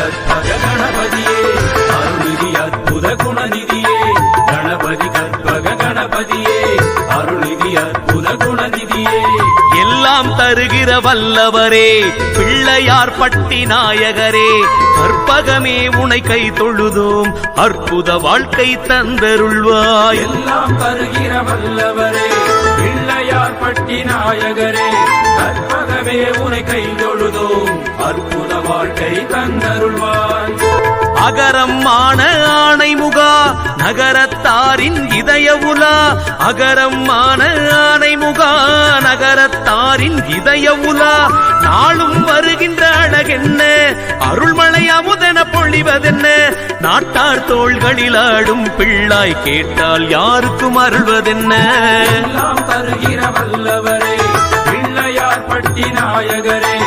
கற்பக கணபதியே அருள்நிதி அற்புத குணநிதியே கணபதி கற்பக கணபதியே அருள்நிதி அற்புத குணநிதியே எல்லாம் தருகிற வல்லவரே பிள்ளையார் பட்டி நாயகரே கற்பகமே உனை கை தொழுதோம் அற்புத வாழ்க்கை தந்தருள்வாய். எல்லாம் தருகிற வல்லவரே பிள்ளையார் பட்டி நாயகரே கற்பகமே உனை கை தொழுதோம் அற்புத வாழ்க்கை தந்தருள்வாய். அகரம் ஆன ஆணைமுகா நகரத்தாரின் இதய உலா அகரம் ஆன ஆணைமுகா நகரத்தாரின் இதய உலா நாளும் வருகின்ற அழகென்ன அருள்மழை அமுதென பொழிவதென்ன நாட்டார் தோள்களில் ஆடும் பிள்ளாய் கேட்டால் யாருக்கும் அருள்வதென்ன. எல்லாம் தருகிற வல்லவரே பிள்ளையார் பட்டி நாயகரே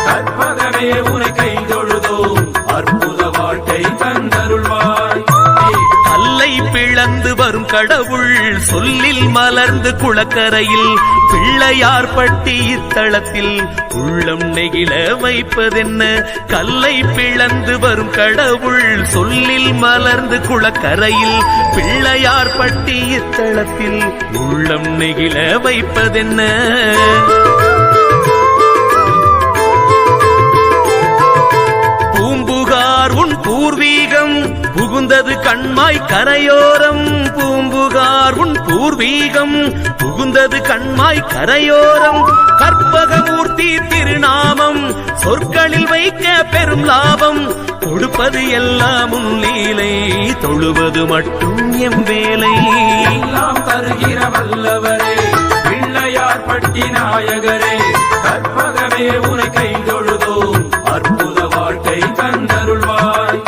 கற்பகமே உனை கை தொழுதோம் அற்புத வாழ்க்கை தந்தருள்வாய். கல்லை பிளந்து வரும் கடவுள் சொல்லில் மலர்ந்து குளக்கரையில் பிள்ளையார் பட்டி இத்தளத்தில் உள்ளம் நெகிழ வைப்பதென்ன. கல்லை பிளந்து வரும் கடவுள் சொல்லில் மலர்ந்து குளக்கரையில் பிள்ளையார் பட்டி இத்தளத்தில் உள்ளம் நெகிழ வைப்பதென்ன. பூம்புகார் உன் பூர்வீகம் புகுந்தது கண்மாய் கரையோரம் பூம்புகார் உன் பூர்வீகம் புகுந்தது கண்மாய் கரையோரம் கற்பகமூர்த்தி திருநாமம் சொற்களில் வைக்க பெரும் லாபம் கொடுப்பது எல்லாம் உன் லீலை தொழுவது மட்டும் எம் வேலை. எல்லாம் தருகிற வல்லவரே பிள்ளையார் பட்டி நாயகரே கற்பகமே உனை கை தொழுதோம் அற்புத வாழ்க்கை தந்தருள்வாய்.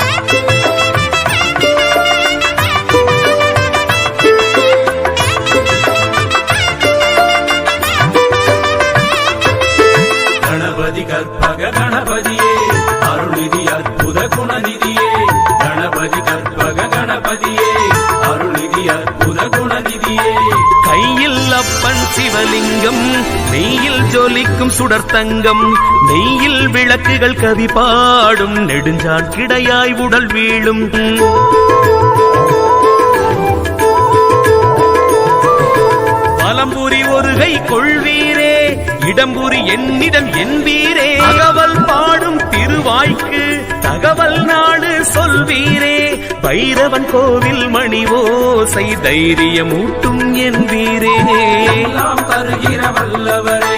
கணபதி கற்பக கணபதியே அருள்நிதி அற்புத குணநிதியே கணபதி கற்பக கணபதியே அருள்நிதி அற்புத குணநிதியே. கையில் அப்பன் சிவலிங்கம் நெய்யில் ஜொலிக்கும் சுடர்த்தங்கம் நெய்யில் விளக்குகள் கவி பாடும் நெடுஞ்சான் கிடையாய் உடல் வீழும். பலம்புரி ஒருகை கொள்வீரே இடம்புரி என்னிடம் என்பீரே தகவல் பாடும் திருவாய்க்கு தகவல் நாடு சொல்வீரே பைரவன் கோவில் மணிவோசை தைரியமூட்டும் என்பீரே. எல்லாம் தருகிற வல்லவரே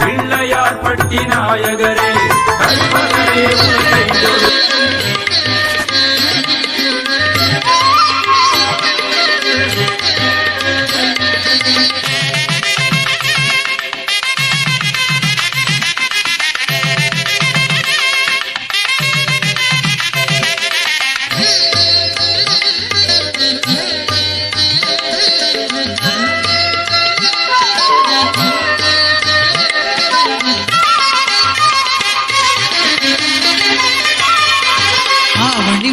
பிள்ளையார் பட்டி நாயகரே கற்பகமே உனை கை தொழுதோம்.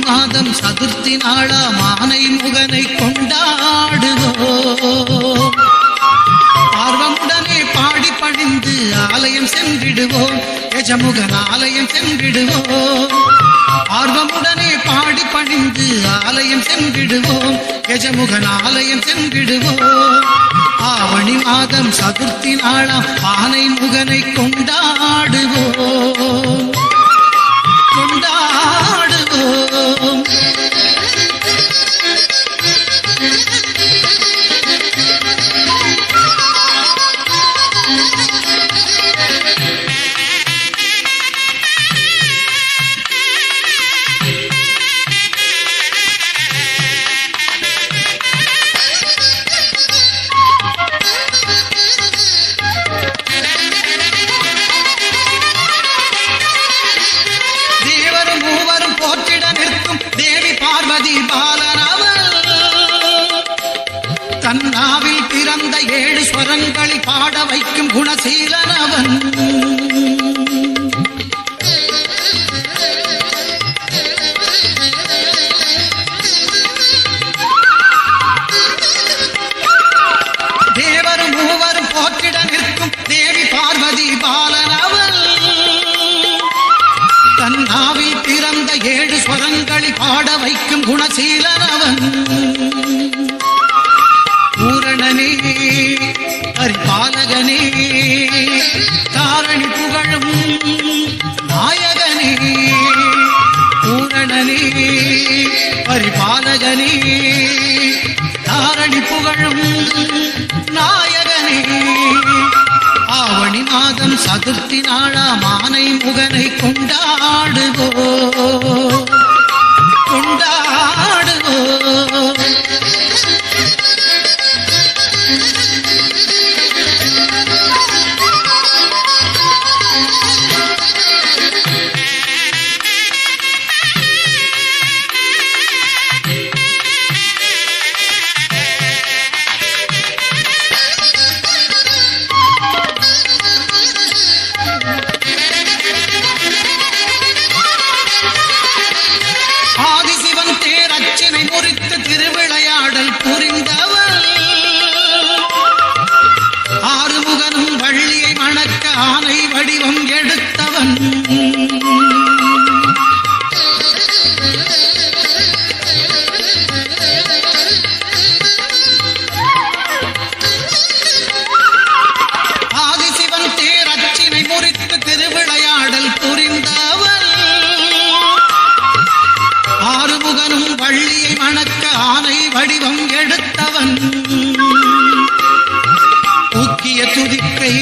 மாதம் சதுர்த்தி நாளா மானை முகனை கொண்டாடுவோம் ஆர்வமுடனே பாடி பணிந்து ஆலயம் சென்றிடுவோம் யஜமுகன் ஆலயம் சென்றிடுவோம் ஆர்வமுடனே பாடி பணிந்து ஆலயம் சென்றிடுவோம் யஜமுகன் ஆலயம் சென்றிடுவோம் ஆவணி மாதம் சதுர்த்தி நாளாம் மானை முகனை கொண்டாடுவோம் கொண்டாடுவோம். தன்னாவில் பிறந்த 7 ஸ்வரங்களில் பாட வைக்கும் குணசீலனவன் தேவரும் மூவரும் போற்றிட நிற்கும் தேவி பார்வதி பாலனவன் தன்னாவில் பிறந்த ஏழு ஸ்வரங்களில் பாட வைக்கும் குணசீலனவன் பூரணனே பரிபாலகனே தாரணி புகழும் நாயகனே பூரணனே பரிபாலகனே தாரணி புகழும் நாயகனே ஆவணி மாதம் சதுர்த்தி நாளாம் ஆனை முகனை கொண்டாடுவோ கொண்டாடுவோ திருவிளையாடல் புரிந்தவன் ஆறுமுகனும் வள்ளியை மணக்க ஆனை வடிவம் எடுத்தவன் ஆதிசிவன் தேரச்சினை முறித்து திருவிளையாடல் புரிந்தவன் ஆறுமுகனும் வள்ளியை மணக்க ஆனை வடிவம் எடுத்தவன் ஊக்கிய துதிக்கை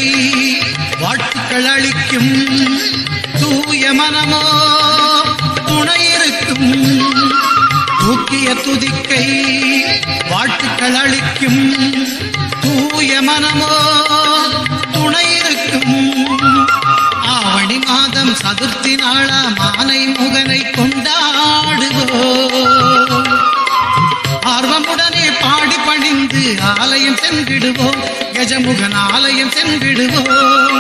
வாழ்த்துக்கள் அளிக்கும் தூய மனமோ துணையிருக்கும் ஊக்கிய துதிக்கை வாழ்த்துக்கள் அளிக்கும் தூய மனமோ துணையிருக்கும் ஆவணி மாதம் சதுர்த்தி நாளாம் ஆனை முகனை கொண்டாடுவோ ஆர்வமுடனே பாடி பணிந்து ஆலயம் சென்றிடுவோம் கஜமுகன் ஆலயம் சென்றிடுவோம்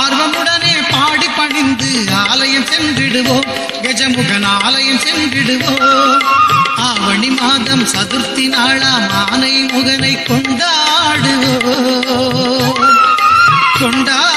ஆர்வமுடனே பாடி பணிந்து ஆலயம் சென்றிடுவோம் கஜமுகன் ஆலயம் சென்றிடுவோம் ஆவணி மாதம் சதுர்த்தி நாளாம் ஆனை முகனை கொண்டாடுவோம் கொண்டாடுவோம்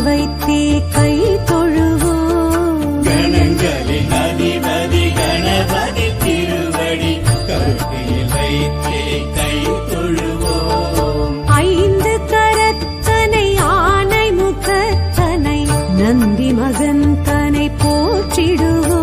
வைத்தே கை தொழுவோம் கணங்களின் அதிபதி கணபதி திருவடி கருத்தில் வைத்தே கை தொழுவோம் ஐந்து கரத்தனை ஆனை முகத்தனை நந்தி மகன் தனை போற்றிடுவோம்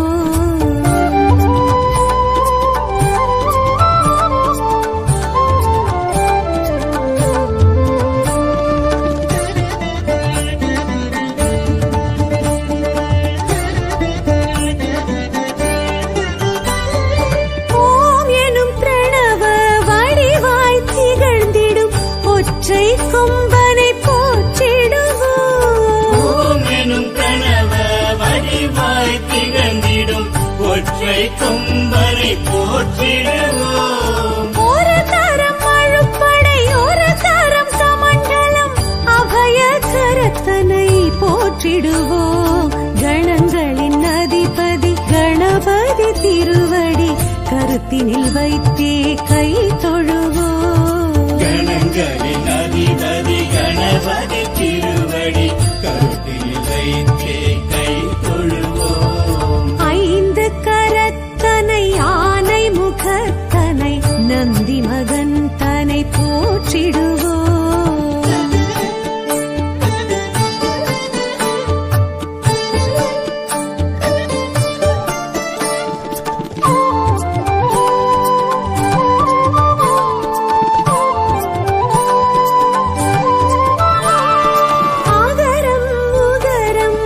கொம்பனை போற்றிடுவோம் ஓம் எனும் கணவ வடிவாய் திகழ்ந்திடும் ஒற்றை கொம்பனை போற்றிடுவோம் ஒரு தரம் அழுப்படை ஒரு தரம் சமண்டலம் அபய கரத்தனை போற்றிடுவோம் கணங்களின் அதிபதி கணபதி திருவடி கருத்தினில் வைத்தே கை தொழுவோம் கணங்களின் அதிபதி கணபதி திருவடி கருத்தில் வைத்தே கை தொழுவோம் ஐந்து கரத்தனை ஆனை முகத்தனை நந்தி மகன் தனை போற்றிடுவோம் ஆகரம் உகரம்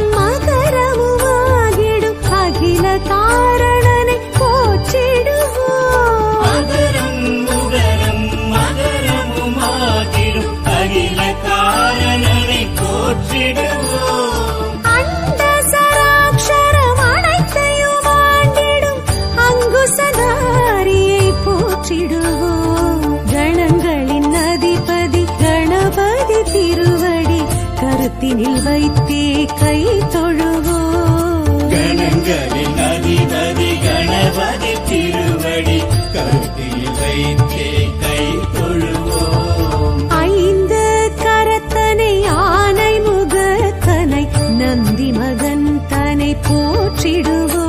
கரத்தினில் வைத்தே கை தொழுவோம். கணங்களின் அதிபதி கணபதி திருவடி கருத்தில் வைத்தே கை தொழுவோம். ஐந்து கரத்தனை ஆனை முகத்தனை நந்தி மகன் தனை போற்றிடுவோம்.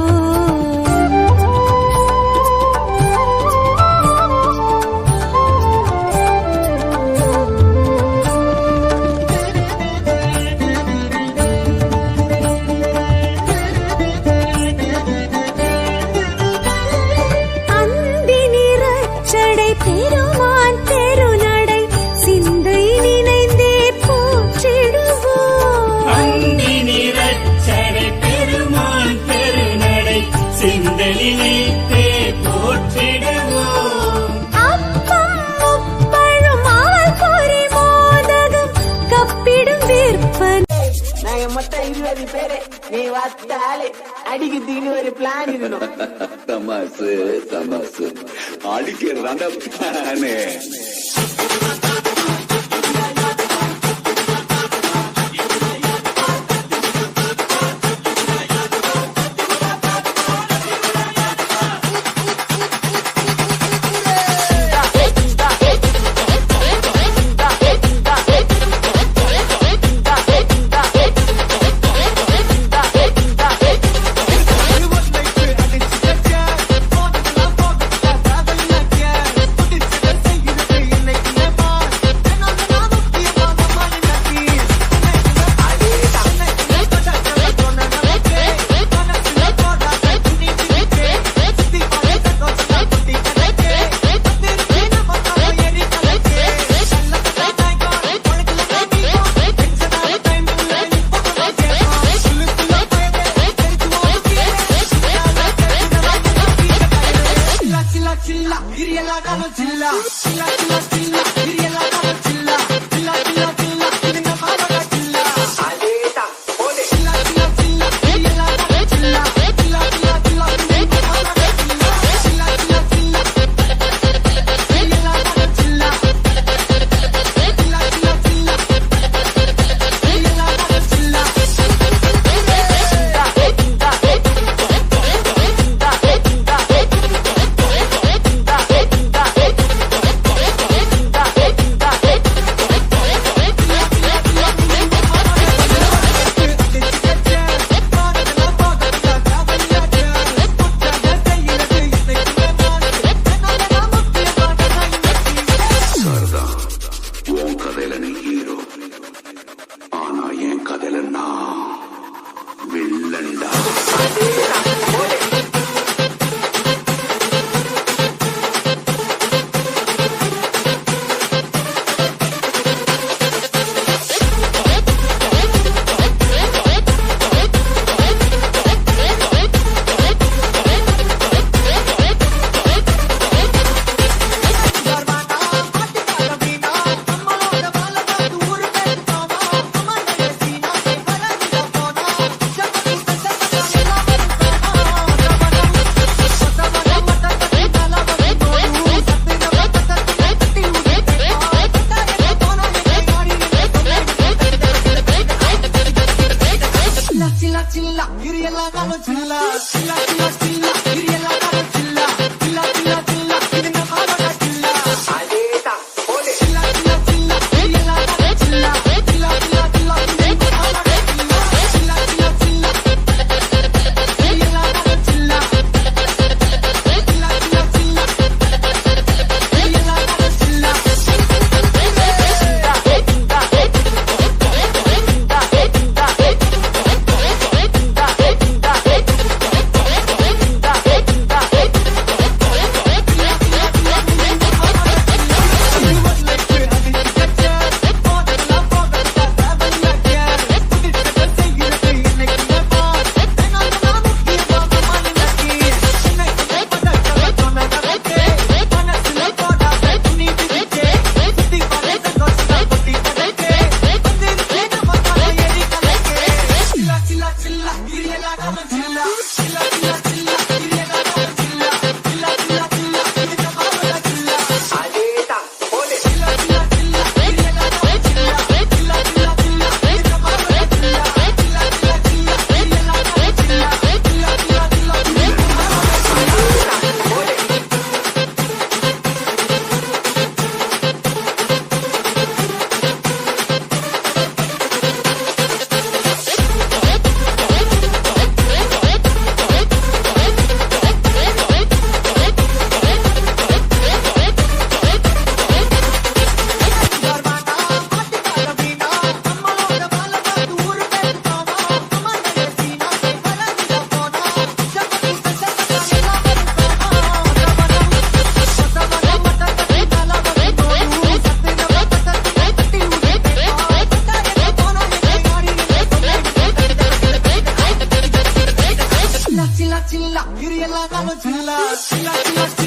பெருமான் பெருநடை சிந்தை நினைந்தே போற்றிடுவோம். அந்தி நிறச்சடை பெருமான் பெருநடை சிந்தை நினைத்தே போற்றிடுவோம். அப்பம் முப்பழும் அவள் பொறி மோதகம் கப்பிடும் விற்பனை. நாங்க மொத்தம் 20 பேரு. நீ வந்தாலே அடிக்கிறதுக்கு ஒரு பிளான் இருக்கணும். தமாசு தமாசு அடிக்கிறதாண்ட plan. vamos, vamos, chila, chila, chila,